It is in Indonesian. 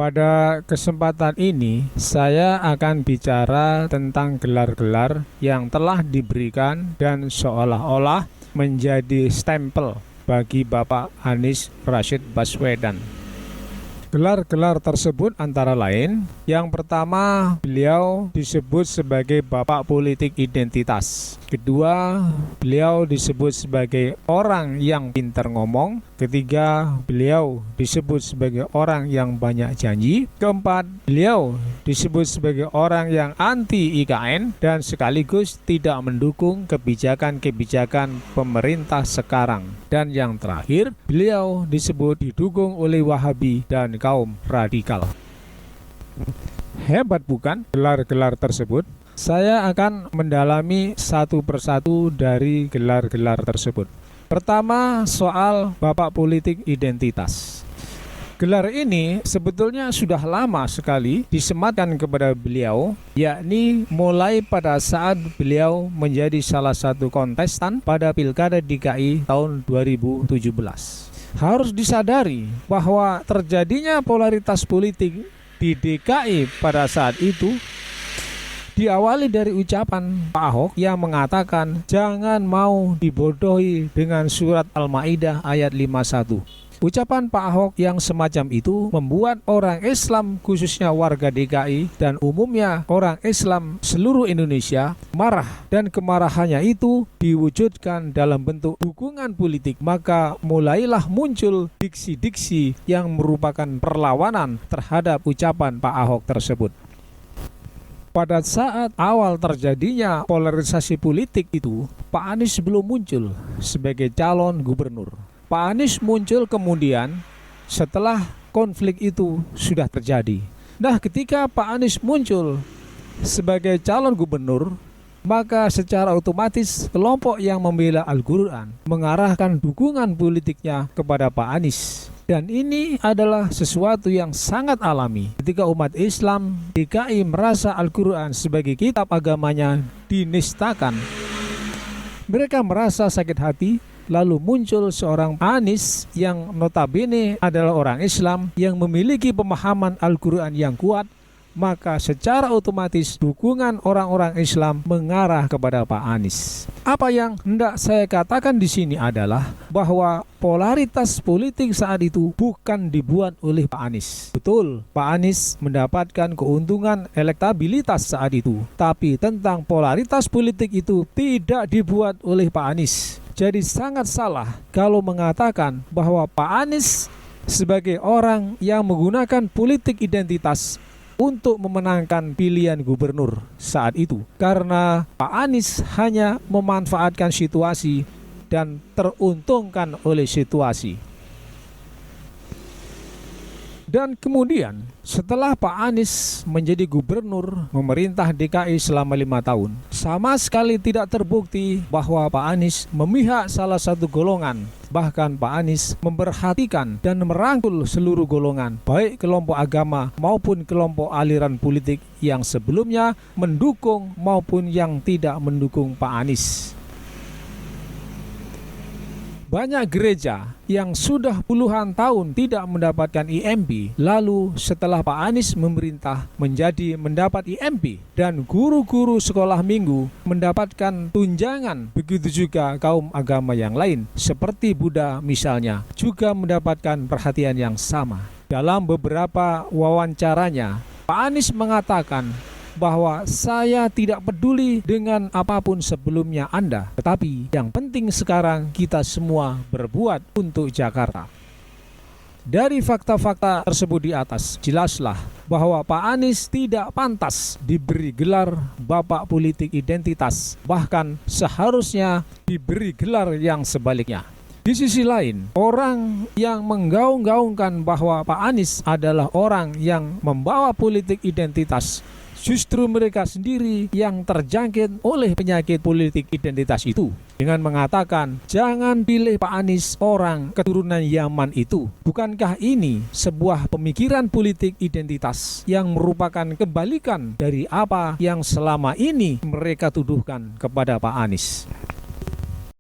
Pada kesempatan ini, saya akan bicara tentang gelar-gelar yang telah diberikan dan seolah-olah menjadi stempel bagi Bapak Anies Rashid Baswedan. Gelar-gelar tersebut antara lain, yang pertama, beliau disebut sebagai Bapak Politik Identitas. Kedua, beliau disebut sebagai orang yang pintar ngomong. Ketiga, beliau disebut sebagai orang yang banyak janji. Keempat, beliau disebut sebagai orang yang anti IKN dan sekaligus tidak mendukung kebijakan-kebijakan pemerintah sekarang. Dan yang terakhir, beliau disebut didukung oleh Wahabi dan kaum radikal. Hebat bukan gelar-gelar tersebut? Saya akan mendalami satu persatu dari gelar-gelar tersebut. Pertama, soal Bapak Politik Identitas. Gelar ini sebetulnya sudah lama sekali disematkan kepada beliau, yakni mulai pada saat beliau menjadi salah satu kontestan pada Pilkada DKI tahun 2017. Harus disadari bahwa terjadinya polaritas politik di DKI pada saat itu diawali dari ucapan Pak Ahok yang mengatakan jangan mau dibodohi dengan surat Al-Maidah ayat 51. Ucapan Pak Ahok yang semacam itu membuat orang Islam khususnya warga DKI dan umumnya orang Islam seluruh Indonesia marah, dan kemarahannya itu diwujudkan dalam bentuk dukungan politik. Maka mulailah muncul diksi-diksi yang merupakan perlawanan terhadap ucapan Pak Ahok tersebut. Pada saat awal terjadinya polarisasi politik itu, Pak Anies belum muncul sebagai calon gubernur. Pak Anies muncul kemudian setelah konflik itu sudah terjadi. Nah, ketika Pak Anies muncul sebagai calon gubernur, maka secara otomatis kelompok yang membela Al-Quran mengarahkan dukungan politiknya kepada Pak Anies. Dan ini adalah sesuatu yang sangat alami ketika umat Islam DKI merasa Al-Quran sebagai kitab agamanya dinistakan. Mereka merasa sakit hati. Lalu muncul seorang Anies yang notabene adalah orang Islam yang memiliki pemahaman Al-Quran yang kuat, maka secara otomatis dukungan orang-orang Islam mengarah kepada Pak Anies. Apa yang hendak saya katakan di sini adalah bahwa polaritas politik saat itu bukan dibuat oleh Pak Anies. Betul, Pak Anies mendapatkan keuntungan elektabilitas saat itu, tapi tentang polaritas politik itu tidak dibuat oleh Pak Anies. Jadi sangat salah kalau mengatakan bahwa Pak Anies sebagai orang yang menggunakan politik identitas untuk memenangkan pilihan gubernur saat itu. Karena Pak Anies hanya memanfaatkan situasi dan teruntungkan oleh situasi. Dan kemudian setelah Pak Anies menjadi gubernur memerintah DKI selama 5 tahun, sama sekali tidak terbukti bahwa Pak Anies memihak salah satu golongan. Bahkan Pak Anies memperhatikan dan merangkul seluruh golongan, baik kelompok agama maupun kelompok aliran politik yang sebelumnya mendukung maupun yang tidak mendukung Pak Anies. Banyak gereja yang sudah puluhan tahun tidak mendapatkan IMB, lalu setelah Pak Anies memerintah mendapat IMB, dan guru-guru sekolah minggu mendapatkan tunjangan. Begitu juga kaum agama yang lain seperti Buddha misalnya juga mendapatkan perhatian yang sama. Dalam beberapa wawancaranya, Pak Anies mengatakan bahwa saya tidak peduli dengan apapun sebelumnya Anda, tetapi yang penting sekarang kita semua berbuat untuk Jakarta. Dari fakta-fakta tersebut di atas, jelaslah bahwa Pak Anies tidak pantas diberi gelar Bapak Politik Identitas, bahkan seharusnya diberi gelar yang sebaliknya. Di sisi lain, orang yang menggaung-gaungkan bahwa Pak Anies adalah orang yang membawa politik identitas, justru mereka sendiri yang terjangkit oleh penyakit politik identitas itu, dengan mengatakan jangan pilih Pak Anies, orang keturunan Yaman itu. Bukankah ini sebuah pemikiran politik identitas yang merupakan kebalikan dari apa yang selama ini mereka tuduhkan kepada Pak Anies?